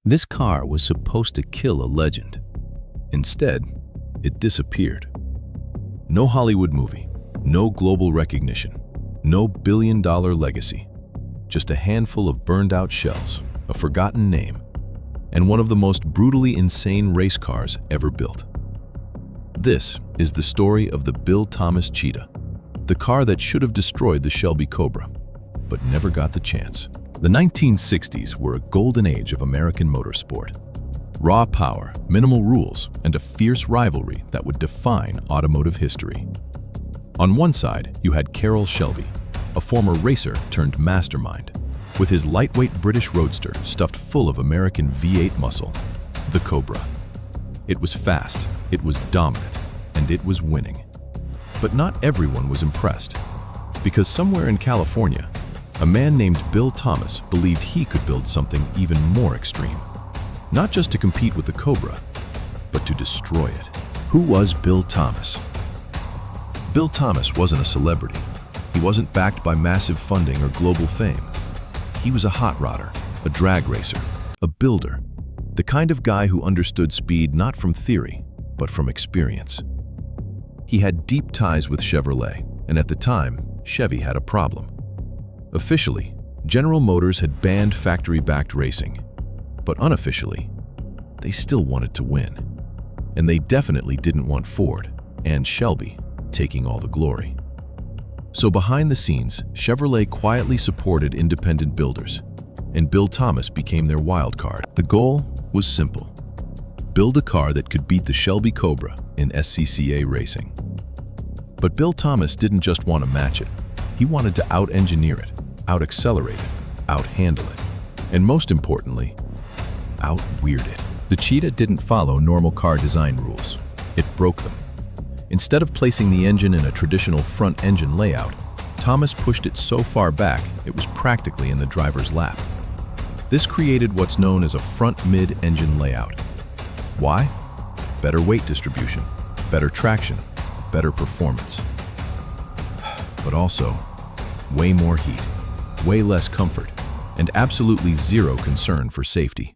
This car was supposed to kill a legend. Instead, it disappeared. No Hollywood movie, no global recognition, no billion-dollar legacy. Just a handful of burned-out shells, a forgotten name, and one of the most brutally insane race cars ever built. This is the story of the Bill Thomas Cheetah, the car that should have destroyed the Shelby Cobra, but never got the chance. The 1960s were a golden age of American motorsport. Raw power, minimal rules, and a fierce rivalry that would define automotive history. On one side, you had Carroll Shelby, a former racer turned mastermind, with his lightweight British roadster stuffed full of American V8 muscle, the Cobra. It was fast, it was dominant, and it was winning. But not everyone was impressed, because somewhere in California, a man named Bill Thomas believed he could build something even more extreme. Not just to compete with the Cobra, but to destroy it. Who was Bill Thomas? Bill Thomas wasn't a celebrity. He wasn't backed by massive funding or global fame. He was a hot rodder, a drag racer, a builder, the kind of guy who understood speed not from theory, but from experience. He had deep ties with Chevrolet, and at the time, Chevy had a problem. Officially, General Motors had banned factory-backed racing, but unofficially, they still wanted to win. And they definitely didn't want Ford and Shelby taking all the glory. So behind the scenes, Chevrolet quietly supported independent builders, and Bill Thomas became their wild card. The goal was simple: build a car that could beat the Shelby Cobra in SCCA racing. But Bill Thomas didn't just want to match it. He wanted to out-engineer it, out-accelerate it, out-handle it, and most importantly, out-weird it. The Cheetah didn't follow normal car design rules. It broke them. Instead of placing the engine in a traditional front engine layout, Thomas pushed it so far back it was practically in the driver's lap. This created what's known as a front mid-engine layout. Why? Better weight distribution, better traction, better performance. But also, way more heat, way less comfort, and absolutely zero concern for safety.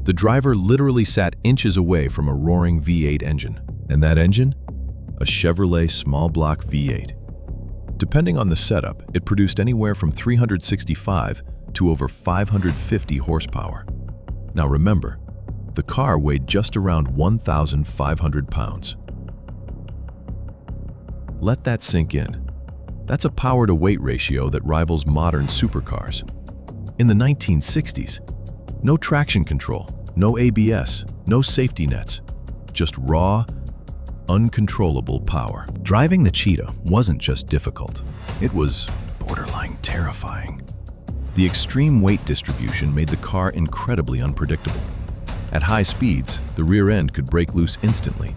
The driver literally sat inches away from a roaring V8 engine, and that engine? A Chevrolet small block V8. Depending on the setup, it produced anywhere from 365 to over 550 horsepower. Now remember, the car weighed just around 1,500 pounds. Let that sink in. That's a power-to-weight ratio that rivals modern supercars. In the 1960s, no traction control, no ABS, no safety nets, just raw, uncontrollable power. Driving the Cheetah wasn't just difficult, it was borderline terrifying. The extreme weight distribution made the car incredibly unpredictable. At high speeds, the rear end could break loose instantly,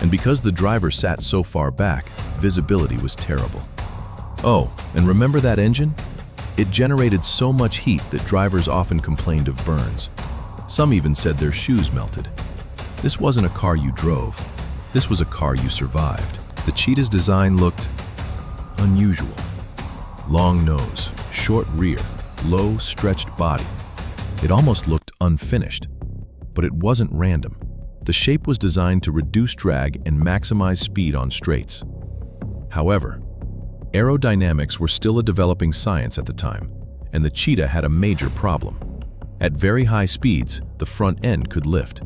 and because the driver sat so far back, visibility was terrible. Oh, and remember that engine? It generated so much heat that drivers often complained of burns. Some even said their shoes melted. This wasn't a car you drove. This was a car you survived. The Cheetah's design looked unusual. Long nose, short rear, low, stretched body. It almost looked unfinished. But it wasn't random. The shape was designed to reduce drag and maximize speed on straights. However, aerodynamics were still a developing science at the time, and the Cheetah had a major problem. At very high speeds, the front end could lift.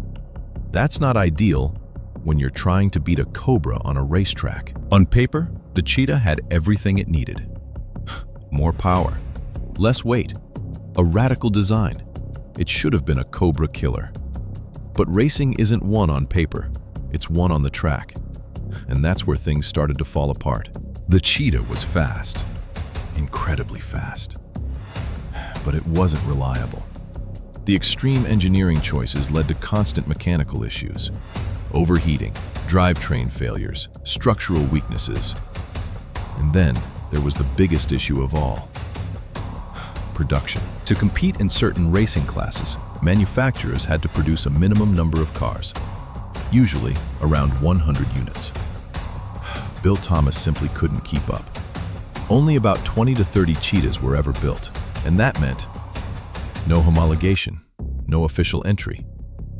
That's not ideal when you're trying to beat a Cobra on a racetrack. On paper, the Cheetah had everything it needed. More power, less weight, a radical design. It should have been a Cobra killer. But racing isn't won on paper, it's won on the track. And that's where things started to fall apart. The Cheetah was fast, incredibly fast. But it wasn't reliable. The extreme engineering choices led to constant mechanical issues. Overheating, drivetrain failures, structural weaknesses. And then there was the biggest issue of all: production. To compete in certain racing classes, manufacturers had to produce a minimum number of cars, usually around 100 units. Bill Thomas simply couldn't keep up. Only about 20 to 30 Cheetahs were ever built, and that meant no homologation, no official entry,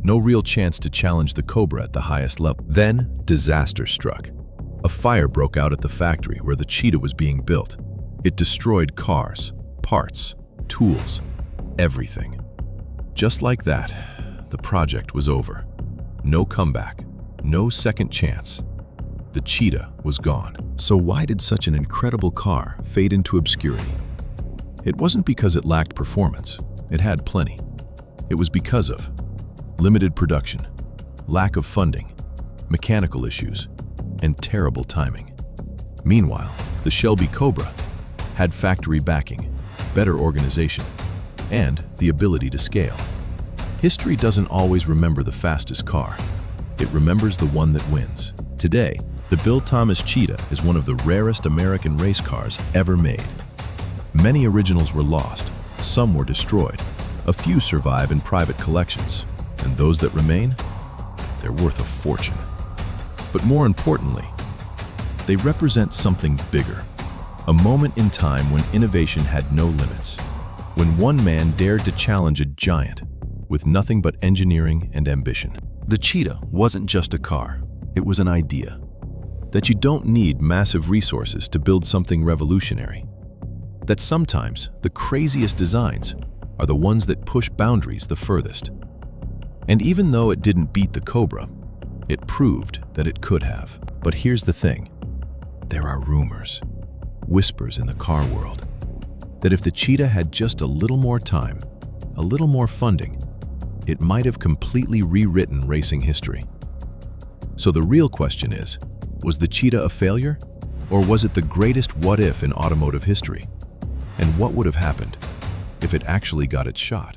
no real chance to challenge the Cobra at the highest level. Then, disaster struck. A fire broke out at the factory where the Cheetah was being built. It destroyed cars, parts, tools, everything. Just like that, the project was over. No comeback, no second chance. The Cheetah was gone. So why did such an incredible car fade into obscurity? It wasn't because it lacked performance. It had plenty. It was because of limited production, lack of funding, mechanical issues, and terrible timing. Meanwhile, the Shelby Cobra had factory backing, better organization, and the ability to scale. History doesn't always remember the fastest car. It remembers the one that wins. Today, the Bill Thomas Cheetah is one of the rarest American race cars ever made. Many originals were lost, some were destroyed. A few survive in private collections, and those that remain, they're worth a fortune. But more importantly, they represent something bigger. A moment in time when innovation had no limits. When one man dared to challenge a giant with nothing but engineering and ambition. The Cheetah wasn't just a car, it was an idea. That you don't need massive resources to build something revolutionary. That sometimes the craziest designs are the ones that push boundaries the furthest. And even though it didn't beat the Cobra, it proved that it could have. But here's the thing. There are rumors, whispers in the car world, that if the Cheetah had just a little more time, a little more funding, it might have completely rewritten racing history. So the real question is, was the Cheetah a failure? Or was it the greatest what-if in automotive history? And what would have happened if it actually got its shot?